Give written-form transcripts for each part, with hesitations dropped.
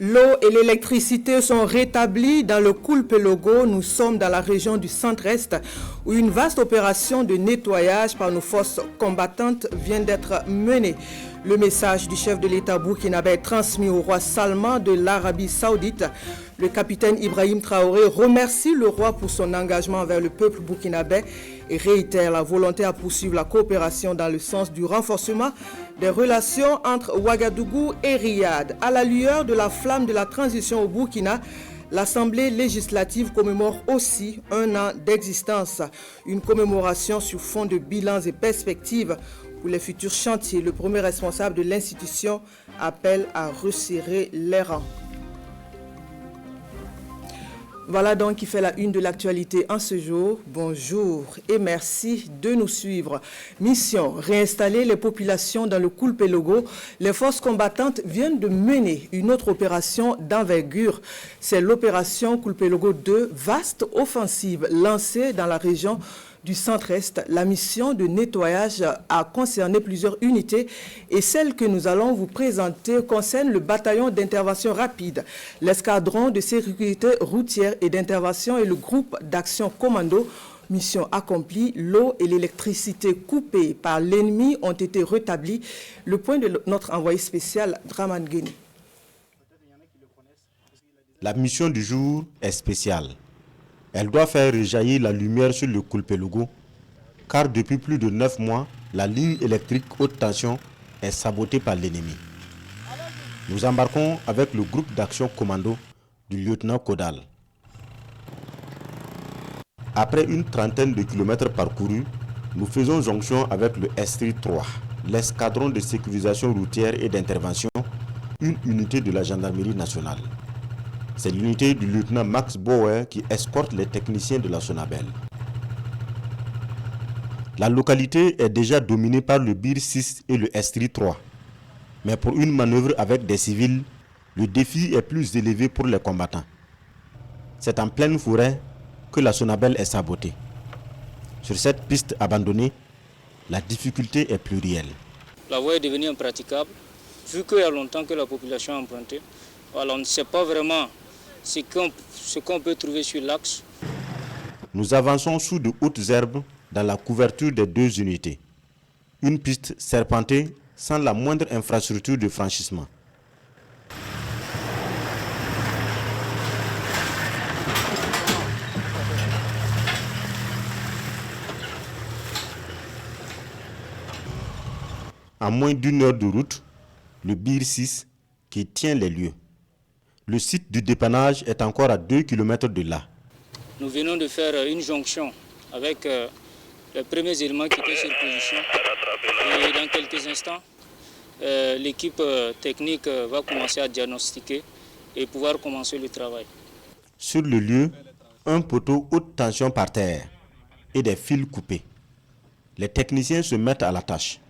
L'eau et l'électricité sont rétablies dans le Kulpelogo. Nous sommes dans la région du centre-est où une vaste opération de nettoyage par nos forces combattantes vient d'être menée. Le message du chef de l'État burkinabé est transmis au roi Salman de l'Arabie Saoudite. Le capitaine Ibrahim Traoré remercie le roi pour son engagement envers le peuple burkinabé et réitère la volonté à poursuivre la coopération dans le sens du renforcement des relations entre Ouagadougou et Riyad. À la lueur de la flamme de la transition au Burkina, l'Assemblée législative commémore aussi un an d'existence. Une commémoration sur fond de bilans et perspectives pour les futurs chantiers. Le premier responsable de l'institution appelle à resserrer les rangs. Voilà donc qui fait la une de l'actualité en ce jour. Bonjour et merci de nous suivre. Mission, réinstaller les populations dans le Kulpelogo. Les forces combattantes viennent de mener une autre opération d'envergure. C'est l'opération Kulpelogo 2, vaste offensive lancée dans la région du centre-est. La mission de nettoyage a concerné plusieurs unités et celle que nous allons vous présenter concerne le bataillon d'intervention rapide, l'escadron de sécurité routière et d'intervention et le groupe d'action commando. Mission accomplie, l'eau et l'électricité coupées par l'ennemi ont été rétablies. Le point de notre envoyé spécial, Draman Guéni. La mission du jour est spéciale. Elle doit faire rejaillir la lumière sur le Kulpelogo, car depuis plus de 9 mois, la ligne électrique haute tension est sabotée par l'ennemi. Nous embarquons avec le groupe d'action commando du lieutenant Kodal. Après une trentaine de kilomètres parcourus, nous faisons jonction avec le S-3, l'escadron de sécurisation routière et d'intervention, une unité de la gendarmerie nationale. C'est l'unité du lieutenant Max Bauer qui escorte les techniciens de la Sonabel. La localité est déjà dominée par le BIR 6 et le Estri 3. Mais pour une manœuvre avec des civils, le défi est plus élevé pour les combattants. C'est en pleine forêt que la Sonabel est sabotée. Sur cette piste abandonnée, la difficulté est plurielle. La voie est devenue impraticable, vu qu'il y a longtemps que la population a emprunté. Alors on ne sait pas vraiment ce qu'on peut trouver sur l'axe. Nous avançons sous de hautes herbes dans la couverture des deux unités. Une piste serpentée sans la moindre infrastructure de franchissement. À moins d'une heure de route, le BIR 6 qui tient les lieux. Le site du dépannage est encore à 2 km de là. Nous venons de faire une jonction avec les premiers éléments qui étaient sur position. Et dans quelques instants, l'équipe technique va commencer à diagnostiquer et pouvoir commencer le travail. Sur le lieu, un poteau haute tension par terre et des fils coupés. Les techniciens se mettent à la tâche.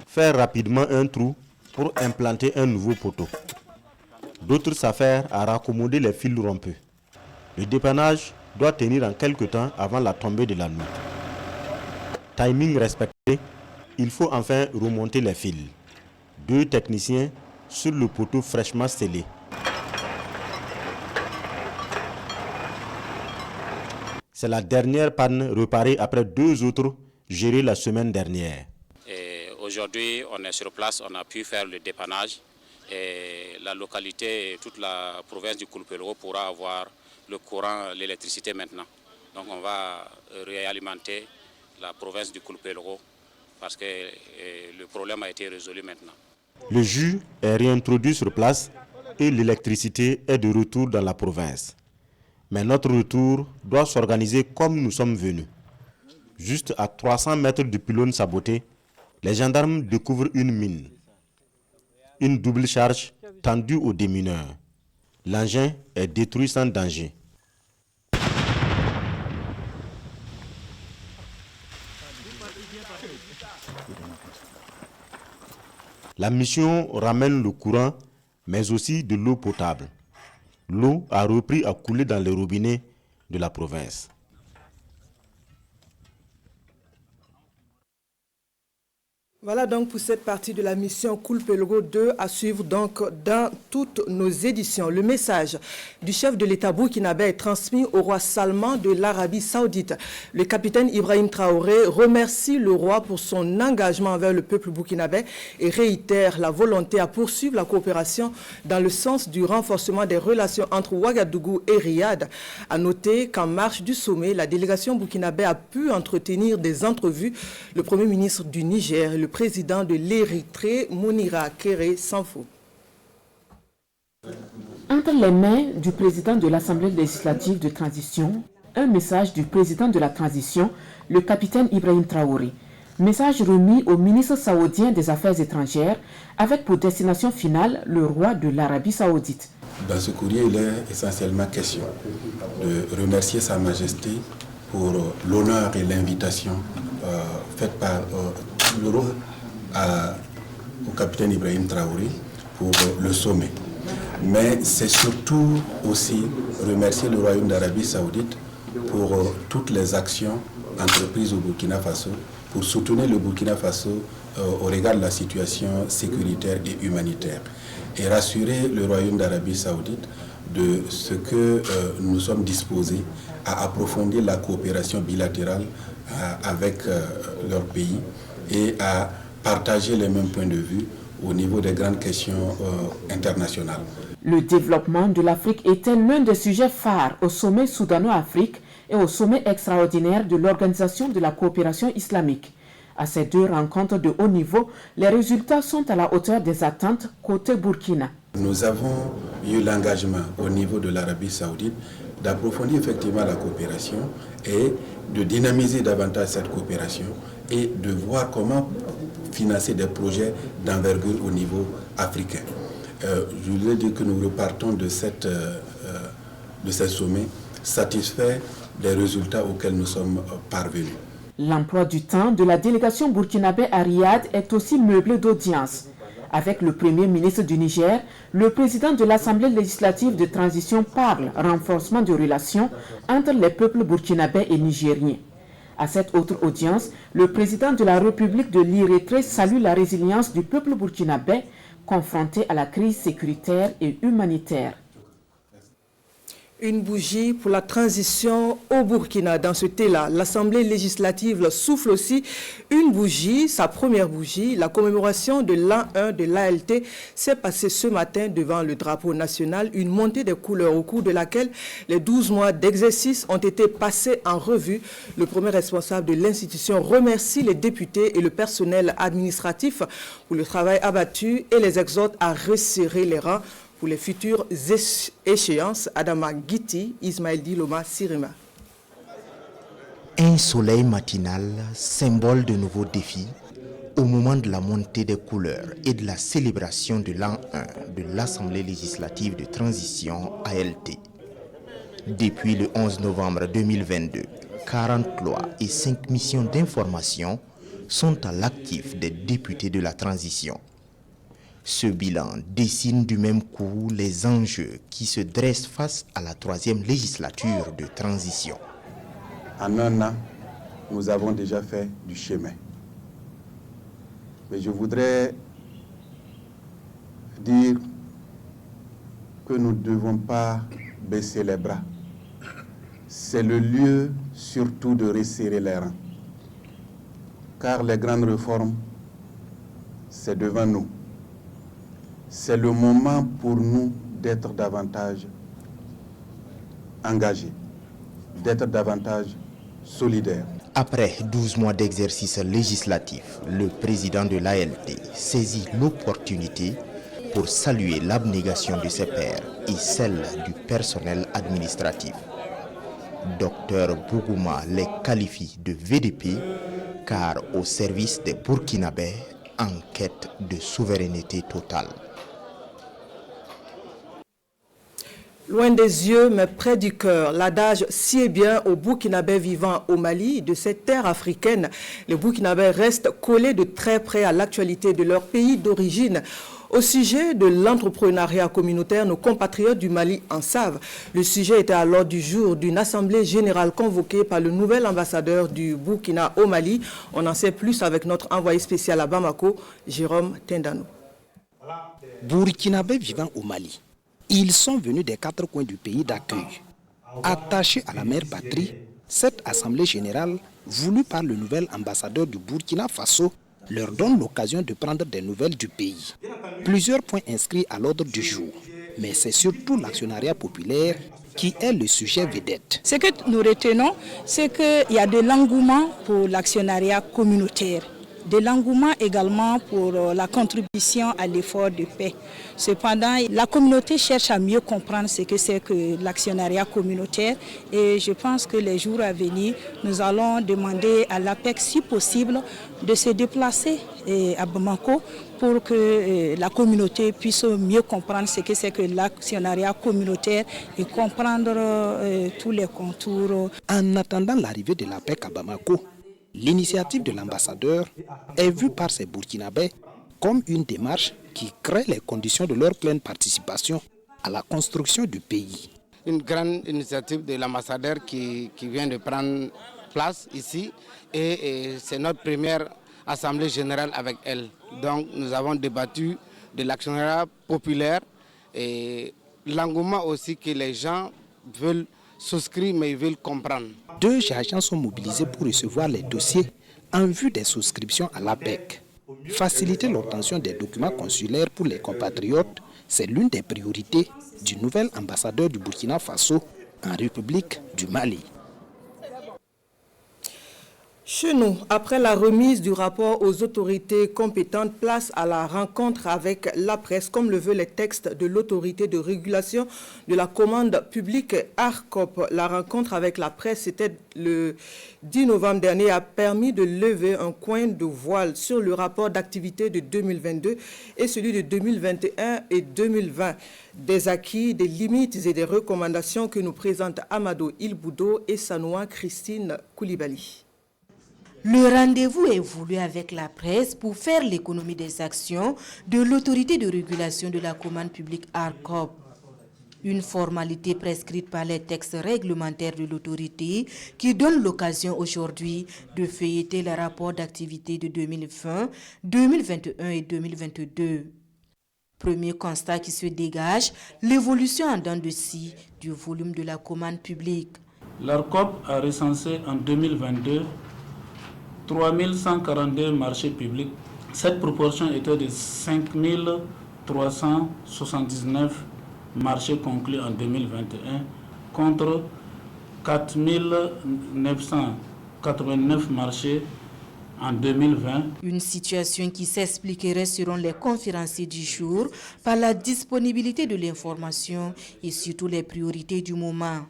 Faire rapidement un trou pour implanter un nouveau poteau. D'autres s'affairent à raccommoder les fils rompus. Le dépannage doit tenir en quelque temps avant la tombée de la nuit. Timing respecté, il faut enfin remonter les fils. 2 techniciens sur le poteau fraîchement scellé. C'est la dernière panne réparée après 2 autres gérées la semaine dernière. Aujourd'hui, on est sur place, on a pu faire le dépannage. Et la localité et toute la province du Kulpelogo pourra avoir le courant, l'électricité maintenant. Donc on va réalimenter la province du Kulpelogo parce que le problème a été résolu maintenant. Le jus est réintroduit sur place et l'électricité est de retour dans la province. Mais notre retour doit s'organiser comme nous sommes venus. Juste à 300 mètres du pylône saboté, les gendarmes découvrent une mine. Une double charge tendue aux démineurs. L'engin est détruit sans danger. La mission ramène le courant, mais aussi de l'eau potable. L'eau a repris à couler dans les robinets de la province. Voilà donc pour cette partie de la mission Kulpelogo 2 à suivre donc dans toutes nos éditions. Le message du chef de l'État burkinabé est transmis au roi Salman de l'Arabie Saoudite. Le capitaine Ibrahim Traoré remercie le roi pour son engagement envers le peuple burkinabé et réitère la volonté à poursuivre la coopération dans le sens du renforcement des relations entre Ouagadougou et Riyad. À noter qu'en marge du sommet, la délégation burkinabé a pu entretenir des entrevues. Le Premier ministre du Niger et le président de l'Érythrée, Mounira Kéré Sanfo. Entre les mains du président de l'Assemblée législative de transition, un message du président de la transition, le capitaine Ibrahim Traoré. Message remis au ministre saoudien des Affaires étrangères avec pour destination finale le roi de l'Arabie Saoudite. Dans ce courrier, il est essentiellement question de remercier Sa Majesté pour l'honneur et l'invitation faite par le roi au capitaine Ibrahim Traoré pour le sommet. Mais c'est surtout aussi remercier le Royaume d'Arabie Saoudite pour toutes les actions entreprises au Burkina Faso pour soutenir le Burkina Faso au regard de la situation sécuritaire et humanitaire et rassurer le Royaume d'Arabie Saoudite de ce que nous sommes disposés à approfondir la coopération bilatérale avec leur pays et à partager les mêmes points de vue au niveau des grandes questions internationales. Le développement de l'Afrique était l'un des sujets phares au sommet soudano-afrique et au sommet extraordinaire de l'Organisation de la coopération islamique. À ces deux rencontres de haut niveau, les résultats sont à la hauteur des attentes côté Burkina. Nous avons eu l'engagement au niveau de l'Arabie Saoudite d'approfondir effectivement la coopération et de dynamiser davantage cette coopération et de voir comment financer des projets d'envergure au niveau africain. Je voulais dire que nous repartons de ce sommet satisfaits des résultats auxquels nous sommes parvenus. L'emploi du temps de la délégation burkinabé à Riyad est aussi meublé d'audience. Avec le Premier ministre du Niger, le président de l'Assemblée législative de transition parle renforcement de relations entre les peuples burkinabés et nigériens. À cette autre audience, le président de la République de l'Érythrée salue la résilience du peuple burkinabé confronté à la crise sécuritaire et humanitaire. Une bougie pour la transition au Burkina. Dans ce thé-là, l'Assemblée législative souffle aussi une bougie, sa première bougie. La commémoration de l'an 1 de l'ALT s'est passée ce matin devant le drapeau national, une montée des couleurs au cours de laquelle les 12 mois d'exercice ont été passés en revue. Le premier responsable de l'institution remercie les députés et le personnel administratif pour le travail abattu et les exhorte à resserrer les rangs pour les futures échéances. Adama Giti, Ismaël Diloma, Sirima. Un soleil matinal, symbole de nouveaux défis, au moment de la montée des couleurs et de la célébration de l'an 1 de l'Assemblée législative de transition ALT. Depuis le 11 novembre 2022, 40 lois et 5 missions d'information sont à l'actif des députés de la transition. Ce bilan dessine du même coup les enjeux qui se dressent face à la 3e législature de transition. En un an, nous avons déjà fait du chemin. Mais je voudrais dire que nous ne devons pas baisser les bras. C'est le lieu surtout de resserrer les rangs. Car les grandes réformes, c'est devant nous. C'est le moment pour nous d'être davantage engagés, d'être davantage solidaires. Après 12 mois d'exercice législatif, le président de l'ALT saisit l'opportunité pour saluer l'abnégation de ses pairs et celle du personnel administratif. Dr Bougouma les qualifie de VDP car au service des Burkinabés en quête de souveraineté totale. Loin des yeux, mais près du cœur, l'adage sied bien aux Burkinabés vivant au Mali, de cette terre africaine. Les Burkinabés restent collés de très près à l'actualité de leur pays d'origine. Au sujet de l'entrepreneuriat communautaire, nos compatriotes du Mali en savent. Le sujet était à l'ordre du jour d'une assemblée générale convoquée par le nouvel ambassadeur du Burkina au Mali. On en sait plus avec notre envoyé spécial à Bamako, Jérôme Tendano. Burkinabés vivant au Mali, ils sont venus des 4 coins du pays d'accueil. Attachés à la mère patrie, cette assemblée générale, voulue par le nouvel ambassadeur du Burkina Faso, leur donne l'occasion de prendre des nouvelles du pays. Plusieurs points inscrits à l'ordre du jour, mais c'est surtout l'actionnariat populaire qui est le sujet vedette. Ce que nous retenons, c'est qu'il y a de l'engouement pour l'actionnariat communautaire, de l'engouement également pour la contribution à l'effort de paix. Cependant, la communauté cherche à mieux comprendre ce que c'est que l'actionnariat communautaire et je pense que les jours à venir, nous allons demander à l'APEC, si possible, de se déplacer à Bamako pour que la communauté puisse mieux comprendre ce que c'est que l'actionnariat communautaire et comprendre tous les contours. En attendant l'arrivée de l'APEC à Bamako, l'initiative de l'ambassadeur est vue par ces Burkinabés comme une démarche qui crée les conditions de leur pleine participation à la construction du pays. Une grande initiative de l'ambassadeur qui vient de prendre place ici et c'est notre première assemblée générale avec elle. Donc nous avons débattu de l'actionnariat populaire et l'engouement aussi que les gens veulent souscrire mais ils veulent comprendre. 2 agents sont mobilisés pour recevoir les dossiers en vue des souscriptions à l'APEC. Faciliter l'obtention des documents consulaires pour les compatriotes, c'est l'une des priorités du nouvel ambassadeur du Burkina Faso en République du Mali. Chez nous, après la remise du rapport aux autorités compétentes, place à la rencontre avec la presse, comme le veut les textes de l'autorité de régulation de la commande publique ARCOP. La rencontre avec la presse, c'était le 10 novembre dernier, a permis de lever un coin de voile sur le rapport d'activité de 2022 et celui de 2021 et 2020. Des acquis, des limites et des recommandations que nous présentent Amadou Ilboudo et Sanoua Christine Koulibaly. Le rendez-vous est voulu avec la presse pour faire l'économie des actions de l'autorité de régulation de la commande publique ARCOP. Une formalité prescrite par les textes réglementaires de l'autorité qui donne l'occasion aujourd'hui de feuilleter le rapport d'activité de 2020, 2021 et 2022. Premier constat qui se dégage, l'évolution en dents de scie du volume de la commande publique. L'ARCOP a recensé en 2022 3142 marchés publics. Cette proportion était de 5379 marchés conclus en 2021 contre 4989 marchés en 2020. Une situation qui s'expliquerait selon les conférenciers du jour par la disponibilité de l'information et surtout les priorités du moment.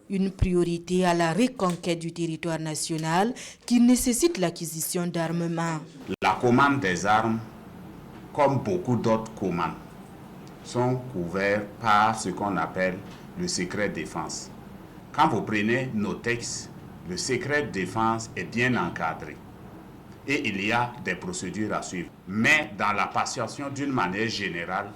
Une priorité à la reconquête du territoire national qui nécessite l'acquisition d'armements. La commande des armes, comme beaucoup d'autres commandes, sont couverts par ce qu'on appelle le secret défense. Quand vous prenez nos textes, le secret défense est bien encadré et il y a des procédures à suivre. Mais dans la passation d'une manière générale,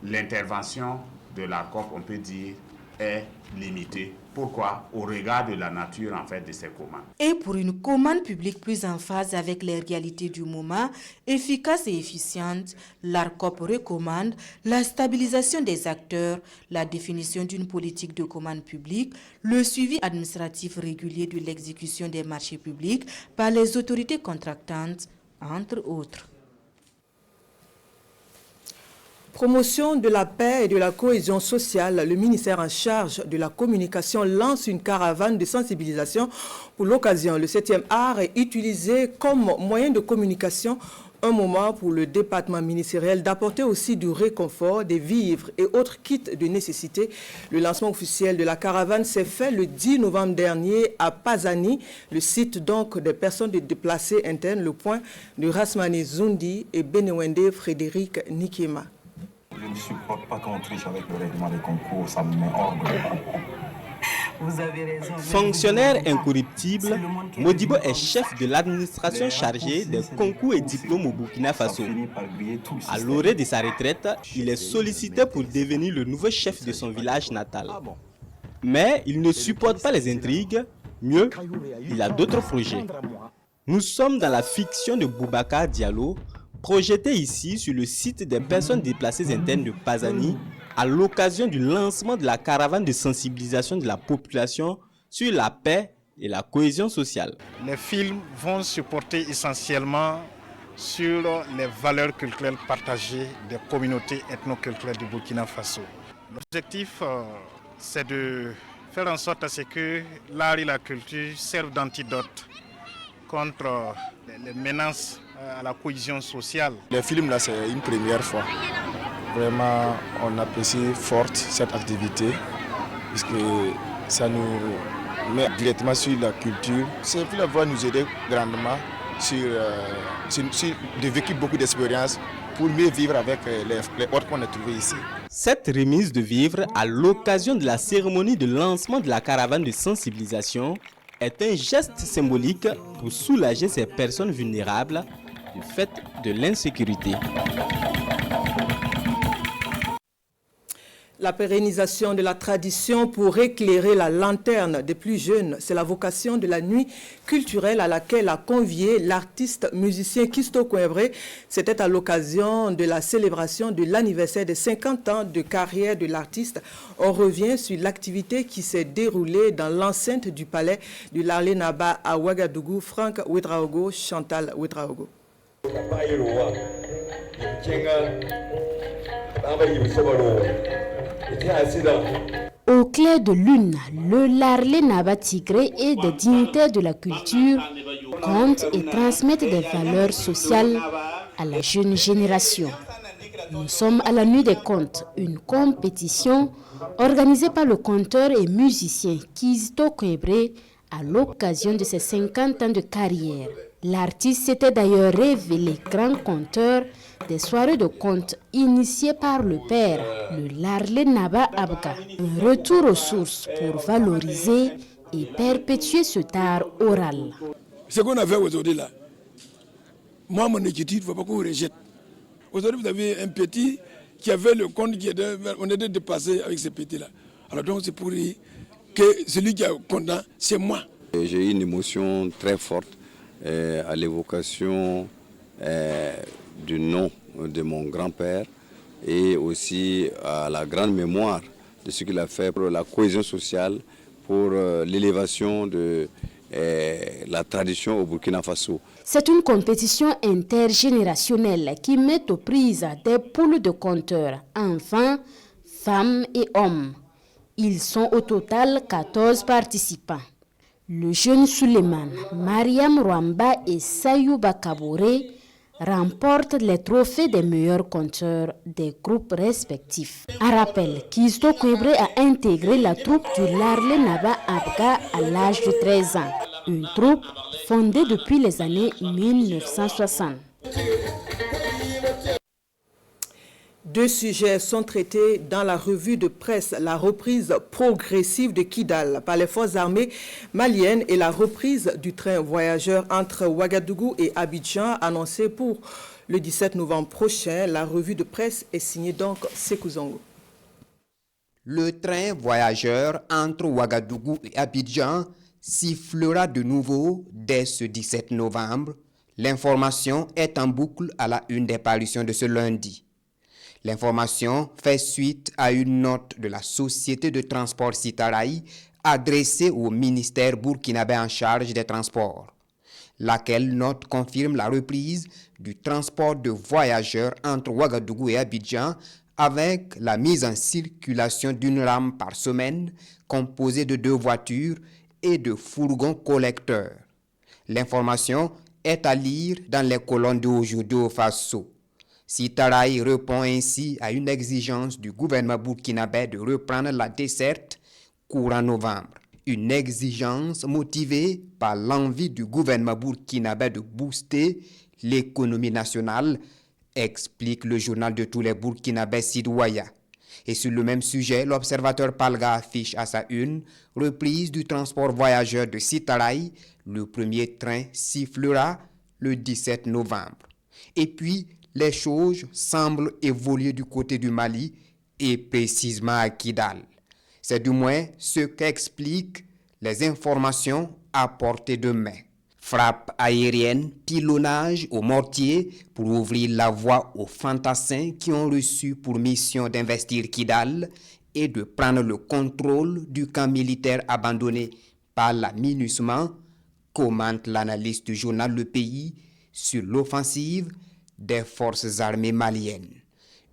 l'intervention de l'ARCOP, on peut dire, est limitée. Pourquoi? Au regard de la nature en fait de ces commandes. Et pour une commande publique plus en phase avec les réalités du moment, efficace et efficiente, l'ARCOP recommande la stabilisation des acteurs, la définition d'une politique de commande publique, le suivi administratif régulier de l'exécution des marchés publics par les autorités contractantes, entre autres. Promotion de la paix et de la cohésion sociale, le ministère en charge de la communication lance une caravane de sensibilisation pour l'occasion. Le 7e art est utilisé comme moyen de communication, un moment pour le département ministériel d'apporter aussi du réconfort, des vivres et autres kits de nécessité. Le lancement officiel de la caravane s'est fait le 10 novembre dernier à Pazani, le site donc des personnes déplacées internes, le point de Rasmani Zundi et Benewende Frédéric Nikema. Je ne supporte pas qu'on triche avec le règlement des concours, ça me met hors de Fonctionnaire incorruptible, Modibo est chef de l'administration chargée des concours et diplômes au Burkina Faso. À l'orée de sa retraite, il est sollicité pour devenir le nouveau chef de son village natal. Mais il ne supporte pas les intrigues, mieux, il a d'autres projets. Nous sommes dans la fiction de Boubacar Diallo, projetée ici sur le site des personnes déplacées internes de Pazani, à l'occasion du lancement de la caravane de sensibilisation de la population sur la paix et la cohésion sociale. Les films vont se porter essentiellement sur les valeurs culturelles partagées des communautés ethnoculturelles du Burkina Faso. L'objectif, c'est de faire en sorte à ce que l'art et la culture servent d'antidote contre les menaces à la cohésion sociale. Les films là, c'est une première fois. Vraiment, on apprécie fort cette activité puisque ça nous met directement sur la culture. Ces films vont nous aider grandement de vécu beaucoup d'expériences pour mieux vivre avec les autres qu'on a trouvés ici. Cette remise de vivres à l'occasion de la cérémonie de lancement de la caravane de sensibilisation est un geste symbolique pour soulager ces personnes vulnérables du fait de l'insécurité. La pérennisation de la tradition pour éclairer la lanterne des plus jeunes, c'est la vocation de la nuit culturelle à laquelle a convié l'artiste musicien Kisto Kouembré. C'était à l'occasion de la célébration de l'anniversaire des 50 ans de carrière de l'artiste. On revient sur l'activité qui s'est déroulée dans l'enceinte du palais du Larlé Naba à Ouagadougou. Franck Ouedraogo, Chantal Ouedraogo. Au clair de lune, le Larlé Naba Tigré et des dignitaires de la culture comptent et transmettent des valeurs sociales à la jeune génération. Nous sommes à la nuit des contes, une compétition organisée par le conteur et musicien Kisto Kouembré à l'occasion de ses 50 ans de carrière. L'artiste s'était d'ailleurs révélé grand conteur des soirées de contes initiées par le père, le Larlé Naba Abga. Un retour aux sources pour valoriser et perpétuer ce art oral. Ce qu'on a fait aujourd'hui là, moi mon écriture, il ne faut pas qu'on rejette. Aujourd'hui vous avez un petit qui avait le conte, on était dépassé avec ce petit là. Alors donc c'est pour dire que celui qui est content, c'est moi. J'ai eu une émotion très forte à l'évocation du nom de mon grand-père et aussi à la grande mémoire de ce qu'il a fait pour la cohésion sociale, pour l'élévation de la tradition au Burkina Faso. C'est une compétition intergénérationnelle qui met aux prises des poules de conteurs, enfants, femmes et hommes. Ils sont au total 14 participants. Le jeune Suleiman, Mariam Rwamba et Sayouba Kabouré remportent les trophées des meilleurs conteurs des groupes respectifs. Un rappel, Kisto Kouembré a intégré la troupe du Larlé Naba Abga à l'âge de 13 ans. Une troupe fondée depuis les années 1960. Deux sujets sont traités dans la revue de presse, la reprise progressive de Kidal par les forces armées maliennes et la reprise du train voyageur entre Ouagadougou et Abidjan annoncée pour le 17 novembre prochain. La revue de presse est signée donc Sékou Zongo. Le train voyageur entre Ouagadougou et Abidjan sifflera de nouveau dès ce 17 novembre. L'information est en boucle à la une des parutions de ce lundi. L'information fait suite à une note de la société de transport Citaraï adressée au ministère burkinabé en charge des transports, laquelle note confirme la reprise du transport de voyageurs entre Ouagadougou et Abidjan avec la mise en circulation d'une rame par semaine composée de 2 voitures et de fourgons collecteurs. L'information est à lire dans les colonnes d'aujourd'hui au Faso. Citaraï répond ainsi à une exigence du gouvernement burkinabé de reprendre la desserte courant novembre. Une exigence motivée par l'envie du gouvernement burkinabé de booster l'économie nationale, explique le journal de tous les Burkinabés Sidouaya. Et sur le même sujet, l'observateur Palga affiche à sa une reprise du transport voyageurs de Sitaray. Le premier train sifflera le 17 novembre. Et puis, les choses semblent évoluer du côté du Mali et précisément à Kidal. C'est du moins ce qu'expliquent les informations à portée de main. Frappe aérienne, pilonnage au mortier pour ouvrir la voie aux fantassins qui ont reçu pour mission d'investir Kidal et de prendre le contrôle du camp militaire abandonné par la MINUSMA, commente l'analyste du journal Le Pays sur l'offensive des forces armées maliennes.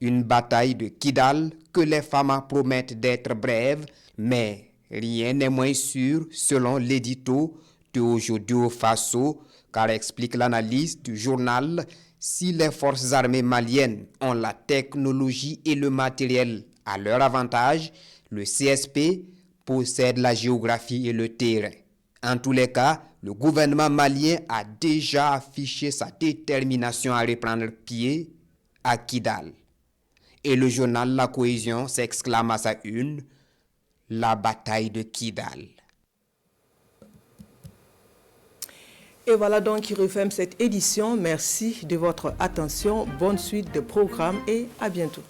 Une bataille de Kidal que les FAMA promettent d'être brève, mais rien n'est moins sûr selon l'édito Théojodio Faso, car explique l'analyse du journal, si les forces armées maliennes ont la technologie et le matériel à leur avantage, le CSP possède la géographie et le terrain. En tous les cas, le gouvernement malien a déjà affiché sa détermination à reprendre pied à Kidal. Et le journal La Cohésion s'exclame à sa une, la bataille de Kidal. Et voilà donc qui referme cette édition. Merci de votre attention. Bonne suite de programmes et à bientôt.